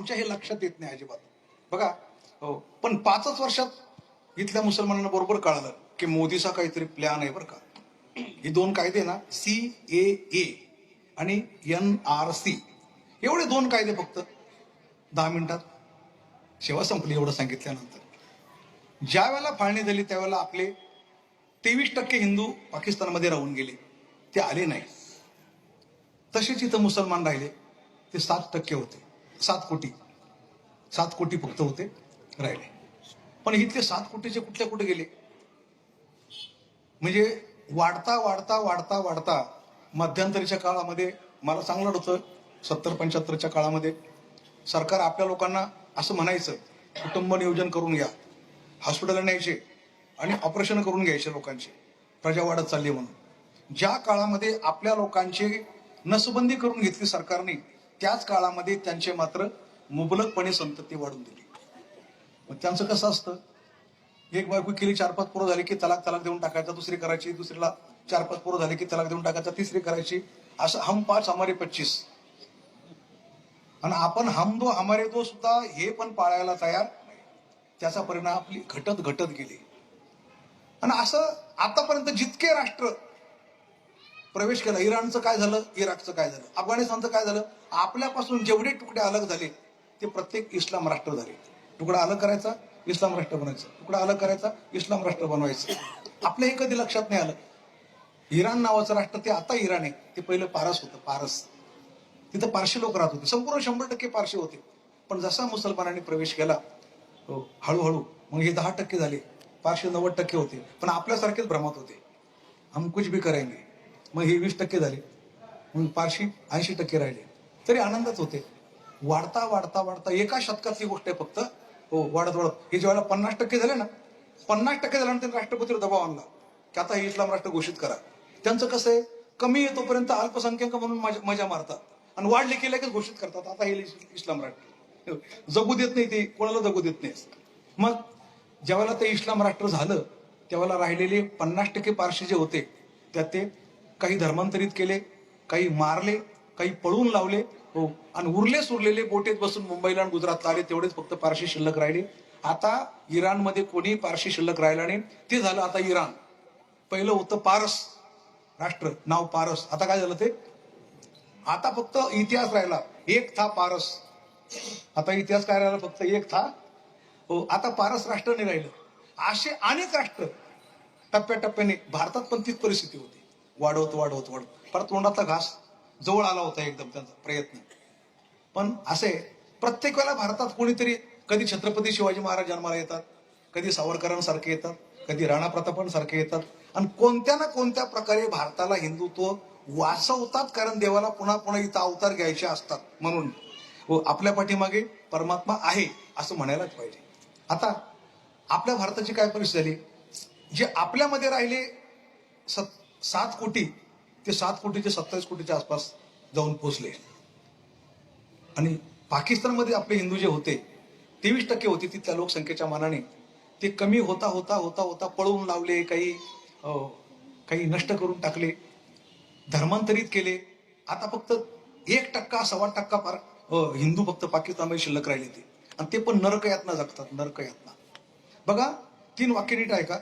आमच्या हे लक्षात येत नाही अजिबात. बघा हो, पण 5च वर्षात इथल्या मुसलमानांना बरोबर कळालं की मोदीचा काहीतरी प्लॅन आहे बरं का. हे 2 कायदे ना, CAA आणि NRC, एवढे 2 कायदे फक्त 10 मिनिटात सेवा संपली. एवढं सांगितल्यानंतर ज्या वेळेला फाळणी झाली त्यावेळेला आपले 23% हिंदू पाकिस्तानमध्ये राहून गेले, ते आले नाही. तसेच इथं मुसलमान राहिले, ते 7% होते. 7 कोटी फक्त होते राहिले. पण इथले 7 कोटीचे कुठल्या कुठे गेले? म्हणजे वाढता वाढता वाढता वाढता मध्यंतरीच्या काळामध्ये मला चांगलं होतं, 70-75च्या काळामध्ये सरकार आपल्या लोकांना असं म्हणायचं, कुटुंब नियोजन करून घ्या, हॉस्पिटलला न्यायचे आणि ऑपरेशन करून घ्यायचे लोकांचे, प्रजा वाढत चालली म्हणून. ज्या काळामध्ये आपल्या लोकांची नसबंदी करून घेतली सरकारने, त्याच काळामध्ये त्यांचे मात्र मुबलकपणे संतती वाढून दिली. मग त्यांचं कसं असतं, एक बायको केली, 4-5 पोरं झाली की तलाक देऊन टाकायचा, दुसरी करायची, दुसरीला 4-5 पोरं झाली की तलाक देऊन टाकायचा, तिसरी करायची, असं हम 5 हमारे 25. आणि आपण हम दो हमारे दो सुद्धा हे पण पाळायला तयार नाही. त्याचा परिणाम आपली घटत घटत गेली. आणि असं आतापर्यंत जितके राष्ट्र प्रवेश केला, इराणचं काय झालं, इराकचं काय झालं, अफगाणिस्तानचं काय झालं, आपल्यापासून जेवढे तुकडे अलग झाले ते प्रत्येक इस्लाम राष्ट्र झाले. तुकडा अलग करायचा, इस्लाम राष्ट्र बनायचं, तुकडा अलग करायचा, इस्लाम राष्ट्र बनवायचं. आपल्या हे कधी लक्षात नाही आलं. इराण नावाचं राष्ट्र ते आता इराण आहे, ते पहिलं पारस होतं. पारस, तिथं पारशी लोक राहत होते, संपूर्ण 100% पारशी होते. पण जसा मुसलमानांनी प्रवेश केला हळूहळू मग हे 10% झाले, पारशी 90% होते, पण आपल्यासारखेच भ्रमात होते, हम कुछ भी करेंगे. मग हे 20% झाले, मग पारशी 80% राहिले, तरी आनंदच होते. वाढता वाढता वाढता एका शतकातली गोष्ट आहे फक्त. वाढत वाढत हे ज्यावेळेला 50% झाले ना, 50% झाल्यानंतर राष्ट्रपतीवर दबाव आणला की आता हे इस्लाम राष्ट्र घोषित करा. त्यांचं कसं आहे, कमी येतोपर्यंत अल्पसंख्याक म्हणून मजा मारतात आणि वाढले की लगेच घोषित करतात आता हे इस्लाम राष्ट्र. जगू देत नाही, ते कोणाला जगू देत नाही. मग ज्यावेळेला ते इस्लाम राष्ट्र झालं त्यावेळेला राहिलेले 50% पारशी जे होते त्यात ते काही धर्मांतरित केले, काही मारले, काही पळून लावले. आणि उरलेले बोटीत बसून मुंबईला आणि गुजरातला आले, तेवढेच फक्त पारशी शिल्लक राहिले. आता इराणमध्ये कोणी पारशी शिल्लक राहिला नाही, ते झालं आता इराण. पहिलं होतं पारस राष्ट्र, नाव पारस. आता काय झालं ते, आता फक्त इतिहास राहिला, एक था पारस. आता इतिहास काय राहिला, फक्त एक था. आता पारस राष्ट्र नाही राहिलं. असे अनेक राष्ट्र टप्प्याटप्प्याने, भारतात पण तीच परिस्थिती होती, वाढवत वाढवत वाढवत परत तोंडातला घास जवळ आला होता एकदम त्यांचा प्रयत्न. पण असे प्रत्येक वेळेला भारतात कोणीतरी, कधी छत्रपती शिवाजी महाराज जन्माला येतात, कधी सावरकरांसारखे येतात, कधी राणा प्रतापांसारखे येतात, आणि कोणत्या ना कोणत्या प्रकारे भारताला हिंदुत्व वाचवतात, कारण देवाला पुन्हा पुन्हा इथं अवतार घ्यायचे असतात म्हणून. आपल्या पाठीमागे परमात्मा आहे असं म्हणायलाच पाहिजे. आता आपल्या भारताची काय परिस्थिती झाली, जे आपल्यामध्ये राहिले 7 कोटी, ते 7 कोटीचे 27 कोटीच्या आसपास जाऊन पोचले. आणि पाकिस्तानमध्ये आपले हिंदू जे होते 23% होते तिथल्या लोकसंख्येच्या मानाने, ते कमी होता होता होता होता पळवून लावले, काही नष्ट करून टाकले, धर्मांतरित केले. आता फक्त 1%, 1.25% फार हिंदू फक्त पाकिस्तानमध्ये शिल्लक राहिले ते, आणि ते पण नरकयातना जगतात, नरकयातना. बघा 3 वाक्य नीट आहे का,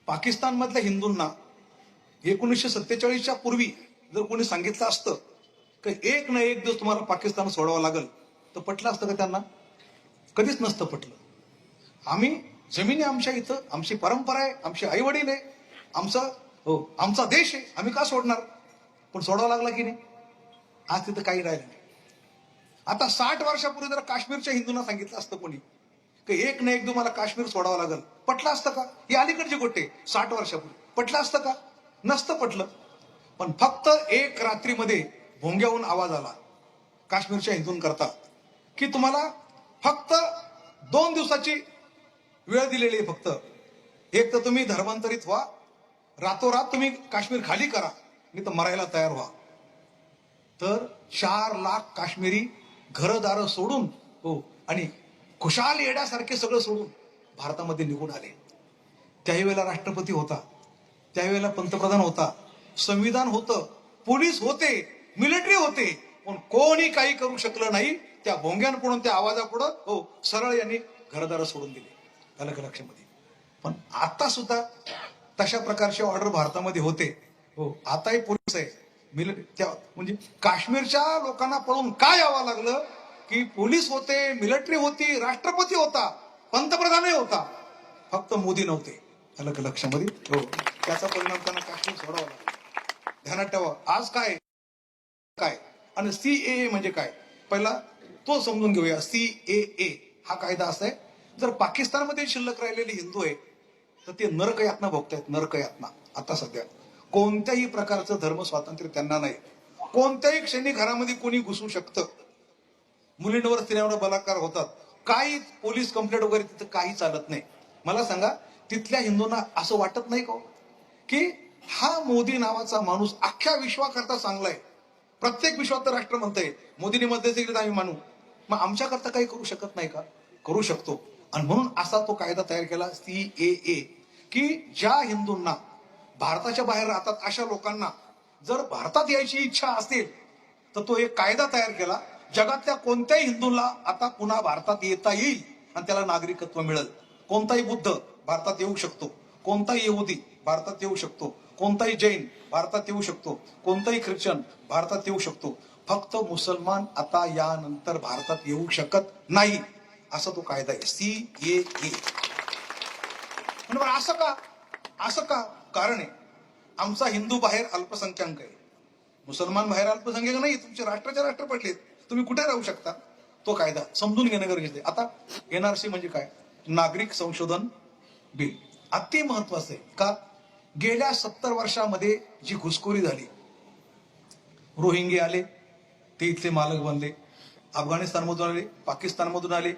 पाकिस्तान मधल्या हिंदूंना 1947च्या पूर्वी जर कोणी सांगितलं असतं की एक ना एक दिवस तुम्हाला पाकिस्तान सोडावं लागल, तर पटलं असतं का त्यांना? कधीच नसतं पटलं. आम्ही जमिनी आमच्या इथं, आमची परंपरा आहे, आमचे आई वडील आहे, आमचा देश आहे, आम्ही का सोडणार? पण सोडावं लागला की नाही? आज तिथं काही राहिलं नाही. आता 60 वर्षापूर्वी जर काश्मीरच्या हिंदूंना सांगितलं असतं कोणी की एक ना एक दिवस मला काश्मीर सोडावं लागल, पटलं असतं का? ही अलीकडची गोष्ट आहे. 60 वर्षापूर्वी पटलं असतं का? नसतं पटलं. पण फक्त एक रात्रीमध्ये भोंग्याहून आवाज आला काश्मीरच्या हिंदूंकरता की तुम्हाला फक्त 2 दिवसाची वेळ दिलेली आहे. फक्त एक तर तुम्ही धर्मांतरित व्हा, रातोरात तुम्ही काश्मीर खाली करा, नाही तर मरायला तयार व्हा. तर 4 लाख काश्मीरी घरदार सोडून आणि खुशाल येड्यासारखे सगळं सोडून भारतामध्ये निघून आले. त्यावेळेला राष्ट्रपती होता, त्यावेळेला पंतप्रधान होता, संविधान होतं, पोलीस होते, मिलिटरी होते, पण कोणी काही करू शकलं नाही. त्या भोंग्यांपुढून त्या आवाजापुढं हो सरळ यांनी घरदार सोडून दिले. अलग लक्षामध्ये. पण आता सुद्धा तशा प्रकारचे ऑर्डर भारतामध्ये होते. हो आताही पोलीस आहे त्या म्हणजे काश्मीरच्या लोकांना पळून काय यावं लागलं की पोलीस होते, मिलिटरी होती, राष्ट्रपती होता, पंतप्रधानही होता, फक्त मोदी नव्हते. अलग लक्षामध्ये. हो त्याचा परिणाम त्यांना काश्मीर सोडावा लागला. ध्यानात ठेवा. आज काय काय आणि सीएए म्हणजे काय पहिला तो समजून घेऊया. सीएए हा कायदा असा आहे, जर पाकिस्तानमध्ये शिल्लक राहिलेले हिंदू आहे तर ते नरकयातना भोगतायत. नरकयातना आता सध्या कोणत्याही प्रकारचं धर्म स्वातंत्र्य त्यांना नाही. कोणत्याही क्षणी घरामध्ये कोणी घुसू शकतं. मुलींवर स्त्रियांवर बलात्कार होतात. काही पोलीस कंप्लेंट वगैरे तिथं काही चालत नाही. मला सांगा तिथल्या हिंदूंना असं वाटत नाही का की हा मोदी नावाचा माणूस अख्ख्या विश्वाकरता चांगला आहे. प्रत्येक विश्वात राष्ट्र म्हणतंय मोदींनी मध्यस्थी केली तर आम्ही मानू. मग आमच्याकरता काही करू शकत नाही का? करू शकतो. आणि म्हणून असा तो कायदा तयार केला सीएए की ज्या हिंदूंना भारताच्या बाहेर राहतात अशा लोकांना जर भारतात यायची इच्छा असेल तर तो एक कायदा तयार केला. जगातल्या कोणत्याही हिंदूंना आता पुन्हा भारतात येता येईल आणि त्याला नागरिकत्व मिळेल. कोणताही बुद्ध भारतात येऊ शकतो, कोणताही यहुदी भारतात येऊ शकतो, कोणताही जैन भारतात येऊ शकतो, कोणताही ख्रिश्चन भारतात येऊ शकतो. फक्त मुसलमान आता यानंतर भारतात येऊ शकत नाही. असा तो कायदा आहे सीएए. असं का? असं का? कारण आहे आमचा हिंदू बाहेर अल्पसंख्याक आहे, मुसलमान बाहेर अल्पसंख्याक नाही. तुमचे राष्ट्राचे राष्ट्र पडलेत, तुम्ही कुठे राहू शकता. तो कायदा समजून घेणं गरजेचं आहे. आता एनआरसी म्हणजे काय? नागरिक संशोधन बिल अति महत्वाचं आहे. का? गेल्या 70 वर्षामध्ये जी घुसखोरी झाली, रोहिंगे आले ते इथले मालक बनले, अफगाणिस्तानमधून आले, पाकिस्तानमधून आले,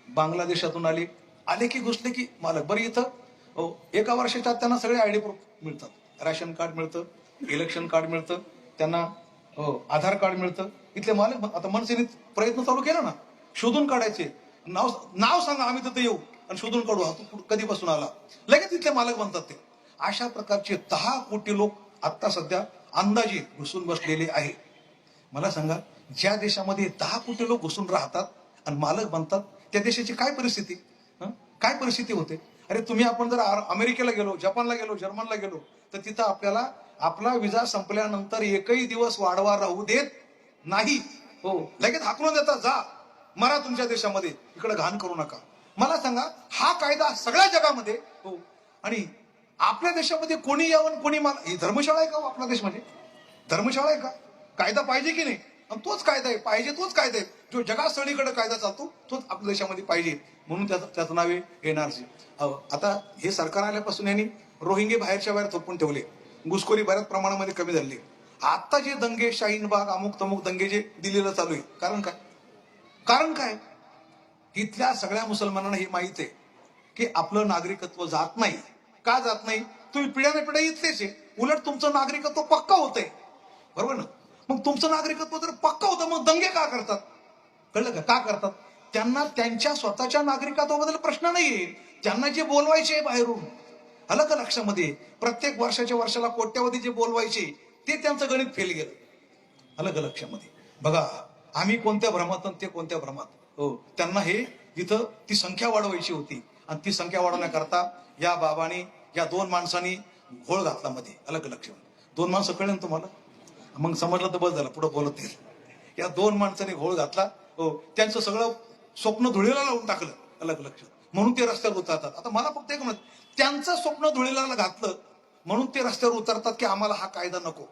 बांगलादेशातून आले, आले की घुसले की मालक. बरं इथं एका वर्षाच्या त्यांना सगळे आयडी प्रूफ मिळतात. राशन कार्ड मिळतं, इलेक्शन कार्ड मिळतं, त्यांना आधार कार्ड मिळतं. इथले मालक आता मनसेने प्रयत्न चालू केला ना शोधून काढायचे. नाव सांगा आम्ही तिथे येऊ आणि शोधून काढू. हा तू कधीपासून आला, लगेच इथले मालक बनतात ते. अशा प्रकारचे 10 कोटी लोक आता सध्या अंदाजे घुसून बसलेले आहे. मला सांगा ज्या देशामध्ये 10 कोटी लोक घुसून राहतात आणि मालक बनतात त्या देशाची काय परिस्थिती काय परिस्थिती होते. अरे तुम्ही आपण जर अमेरिकेला गेलो, जपानला गेलो, जर्मनला गेलो तर तिथं आपल्याला आपला विजा संपल्यानंतर एकही दिवस वाढवा राहू देत नाही. हो लगेच हाकलून देतात, जा मरा तुमच्या देशामध्ये, इकडे घाण करू नका. मला सांगा हा कायदा सगळ्या जगामध्ये हो आणि आपल्या देशामध्ये कोणी यावं कोणी मला. ही धर्मशाळा आहे का आपला देश? म्हणजे धर्मशाळा आहे का? कायदा पाहिजे की नाही? आणि तोच कायदा आहे पाहिजे, तोच कायदा आहे जो जगात सगळीकडे कायदा चालतो तोच आपल्या देशामध्ये पाहिजे. म्हणून त्याचं नाव आहे एनआरसी. आता हे सरकार आल्यापासून यांनी रोहिंगे बाहेरच्या बाहेर थोपून ठेवले, घुसखोरी बऱ्याच प्रमाणामध्ये कमी झाली. आता जे दंगे शाहीनबाग अमुक तमुक दंगे जे दिल्लीला चालू आहे, कारण काय? कारण काय? इथल्या सगळ्या मुसलमानांना हे माहित आहे की आपलं नागरिकत्व जात नाही. का जात नाही? तुम्ही पिढ्याने पिढ्या इथलेच आहे, उलट तुमचं नागरिकत्व पक्का होतंय. बरोबर ना? मग तुमचं नागरिकत्व जर पक्का होतं मग दंगे का करतात? कळलं का? का करतात? त्यांना त्यांच्या स्वतःच्या नागरिकत्वाबद्दल प्रश्न नाहीये, त्यांना जे बोलवायचे बाहेरून. आलं का लक्षामध्ये? प्रत्येक वर्षाला कोट्यावधी जे बोलवायचे ते त्यांचं गणित फेल गेलं. आलं का लक्षामध्ये? बघा आम्ही कोणत्या भ्रमात ते कोणत्या भ्रमात. हो त्यांना हे इथं ती संख्या वाढवायची होती आणि ती संख्या वाढवण्याकरता या बाबांनी या 2 माणसांनी घोळ घातला मध्ये. आलं का लक्षामध्ये? 2 माणसं कळलं ना तुम्हाला? मग समजलं तर बस झालं, पुढे बोलत नाही. या 2 माणसांनी घोळ घातला. हो त्यांचं सगळं स्वप्न धुळीला लावून टाकलं. अलग लक्षात. म्हणून ते रस्त्यावर उतरतात. आता मला फक्त एक म्हणत, त्यांचं स्वप्न धुळीला घातलं म्हणून ते रस्त्यावर उतरतात की आम्हाला हा कायदा नको.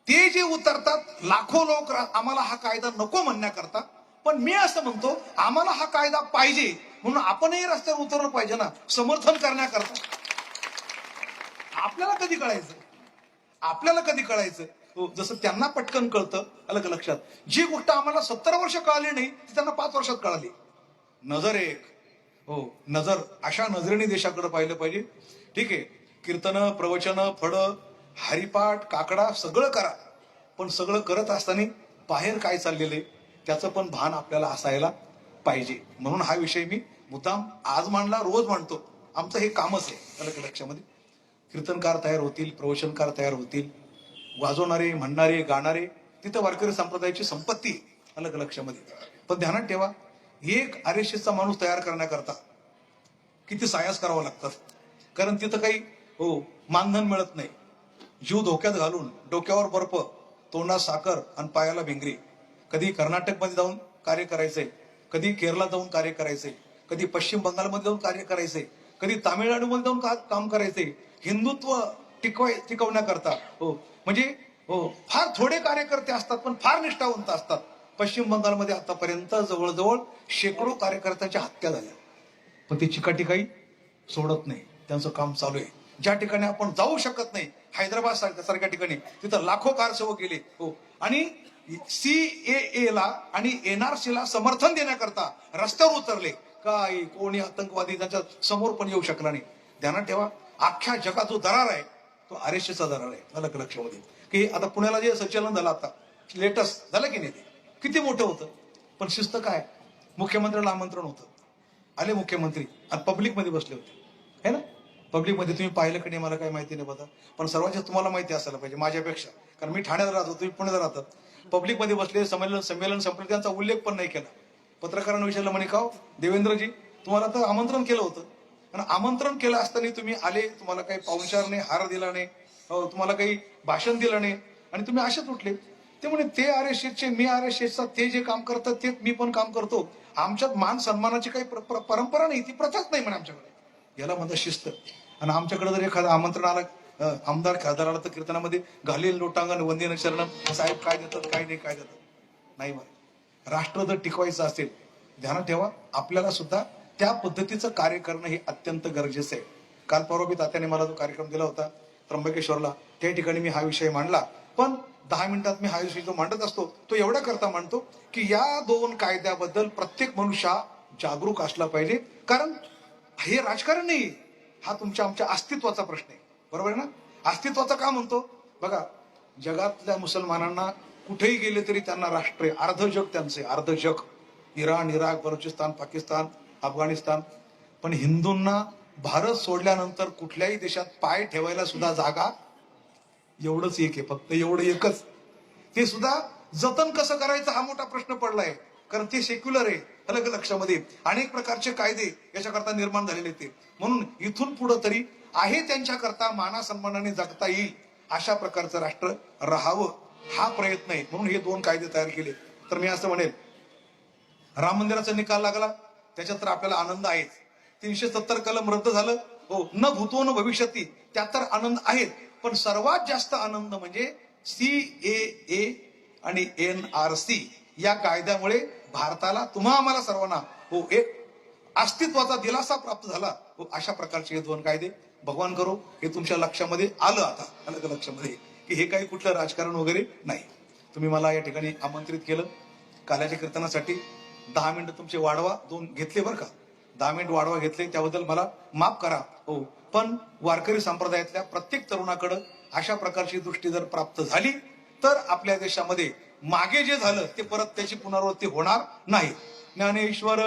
ते जे उतरतात लाखो लोक आम्हाला हा कायदा नको म्हणण्याकरता. पण मी असं म्हणतो आम्हाला हा कायदा पाहिजे म्हणून आपणही रस्त्यावर उतरलं पाहिजे ना, समर्थन करण्याकरता. आपल्याला कधी कळायचं? आपल्याला कधी कळायचं? जसं त्यांना पटकन कळतं. अलग लक्षात. जी गोष्ट आम्हाला 70 वर्ष कळाली नाही ती त्यांना 5 वर्षात कळाली. नजर एक हो नजर अशा नजरेने देशाकडे पाहिलं पाहिजे. ठीक आहे कीर्तन प्रवचन फळ हरिपाठ काकडा सगळं करा, पण सगळं करत असताना बाहेर काय चाललेलं त्याचं पण भान आपल्याला असायला पाहिजे. म्हणून हा विषय मी मुद्दाम आज मांडला, रोज मांडतो. आमचं हे कामच आहे. अलग लक्षामध्ये कीर्तनकार तयार होतील, प्रवचनकार तयार होतील, वाजवणारे म्हणणारे गाणारे, तिथं वारकरी संप्रदायाची संपत्ती. अलग लक्षामध्ये पण ध्यानात ठेवा, एक RSSचा माणूस तयार करण्याकरता किती सायास करावं लागतात. कारण तिथं काही मानधन मिळत नाही. जीव धोक्यात घालून डोक्यावर बर्फ, तोंडात साखर आणि पायाला भिंगरी. कधी कर्नाटकमध्ये जाऊन कार्य करायचंय, कधी केरळला जाऊन कार्य करायचंय, कधी पश्चिम बंगालमध्ये जाऊन कार्य करायचंय, कधी तामिळनाडूमध्ये जाऊन काम करायचंय हिंदुत्व टिकवण्याकरता. म्हणजे फार थोडे कार्यकर्ते असतात पण फार निष्ठावंत असतात. पश्चिम बंगालमध्ये आतापर्यंत जवळजवळ शेकडो कार्यकर्त्यांच्या हत्या झाल्या, पण ती चिकाटी सोडत नाही. त्यांचं काम चालू आहे. ज्या ठिकाणी आपण जाऊ शकत नाही, हैदराबाद सारख्या ठिकाणी, तिथं लाखो कारसेवक गेले. आणि CAA ला आणि NRC ला समर्थन देण्याकरता रस्त्यावर उतरले. काही कोणी आतंकवादी त्याच्या समोर पण येऊ शकला नाही. ध्यानात ठेवा, अख्ख्या जगात जो दरार आहे तो RSSचा दरार आहे. अलग लक्षामध्ये की आता पुण्याला जे संचलन झालं, आता लेटेस्ट झालं की नाही, ते किती मोठं होतं. पण शिस्त काय, मुख्यमंत्र्याला आमंत्रण होतं, आले मुख्यमंत्री आणि पब्लिक मध्ये बसले होते, है ना. पब्लिक मध्ये तुम्ही पाहिलं की नाही मला काही माहिती नाही बघा, पण सर्वांच्या तुम्हाला माहिती असायला पाहिजे माझ्यापेक्षा, कारण मी ठाण्यात राहतो, तुम्ही पुण्यात राहतात. पब्लिक मध्ये बसले, संमेलन संपलं, त्यांचा उल्लेख पण नाही केला. पत्रकारांना विचारलं, म्हणे का देवेंद्रजी तुम्हाला तर आमंत्रण केलं होतं, आणि आमंत्रण केलं असताना तुम्ही आले, तुम्हाला काही पाहुणचार नाही, हार दिला नाही, तुम्हाला काही भाषण दिलं नाही, आणि तुम्ही असेच उठले. ते म्हणे ते RSSचे, मी RSSचा, ते जे काम करतात ते मी पण काम करतो. आमच्यात मान सन्मानाची काही परंपरा नाही, ती प्रथाच नाही म्हणे आमच्याकडे. याला म्हणतात शिस्त. आणि आमच्याकडे जर एखादं आमंत्रण आलं, आमदार खासदार आला, तर कीर्तनामध्ये घालील लोटांगण वंदे शरणम, साहेब काय देतात काय नाही, काय देतात नाही. बरं, राष्ट्र जर टिकवायचं असेल, ध्यानात ठेवा, आपल्याला सुद्धा त्या पद्धतीचं कार्य करणं हे अत्यंत गरजेचं आहे. काल परवा तात्याने मला जो कार्यक्रम दिला होता त्र्यंबकेश्वरला, त्या ठिकाणी मी हा विषय मांडला. पण 10 मिनिटात मी हा विषय जो मांडत असतो तो एवढा करता मांडतो की या 2 कायद्याबद्दल प्रत्येक मनुष्य जागरूक असला पाहिजे. कारण हे राजकारण नाही, हा तुमच्या आमच्या अस्तित्वाचा प्रश्न आहे. बरोबर आहे ना. अस्तित्वाचा का म्हणतो बघा, जगातल्या मुसलमानांना कुठेही गेले तरी त्यांना राष्ट्र आहे. अर्ध जग त्यांचे, अर्ध जग, इराण, इराक, बलुचिस्तान, पाकिस्तान, अफगाणिस्तान. पण हिंदूंना भारत सोडल्यानंतर कुठल्याही देशात पाय ठेवायला सुद्धा जागा एवढंच एक आहे, फक्त एवढं एकच. ते सुद्धा जतन कसं करायचं हा मोठा प्रश्न पडलाय, कारण ते सेक्युलर आहे. अलग लक्षामध्ये अनेक प्रकारचे कायदे याच्याकरता निर्माण झालेले ते. म्हणून इथून पुढे तरी आहे त्यांच्याकरता माना सन्मानाने जगता येईल अशा प्रकारचं राष्ट्र राहावं, हा प्रयत्न आहे. म्हणून हे 2 कायदे तयार केले. तर मी असं म्हणेल, राम मंदिराचा निकाल लागला, त्याच्यात तर आपल्याला आनंद आहेच. 370 कलम रद्द झालं, न भूतो न भविष्यती, त्यात तर आनंद आहेच. पण सर्वात जास्त आनंद म्हणजे CAA आणि NRC या कायद्यामुळे भारताला, तुम्हा आम्हाला सर्वांना एक अस्तित्वाचा दिलासा प्राप्त झाला. अशा प्रकारचे हे 2 कायदे भगवान करो हे तुमच्या लक्षामध्ये आलं. आता अलग लक्षामध्ये की हे काही कुठलं राजकारण वगैरे नाही. तुम्ही मला या ठिकाणी आमंत्रित केलं काल्याच्या कीर्तनासाठी. 10 मिनिटं तुमचे वाढवा 2 घेतले बरं का, 10 मिनिट वाढवा घेतले, त्याबद्दल मला माफ करा. पण वारकरी संप्रदायातल्या प्रत्येक तरुणाकडे अशा प्रकारची दृष्टी जर प्राप्त झाली तर आपल्या देशामध्ये मागे जे झालं ते परत त्याची पुनरावृत्ती होणार नाही. ज्ञानेश्वर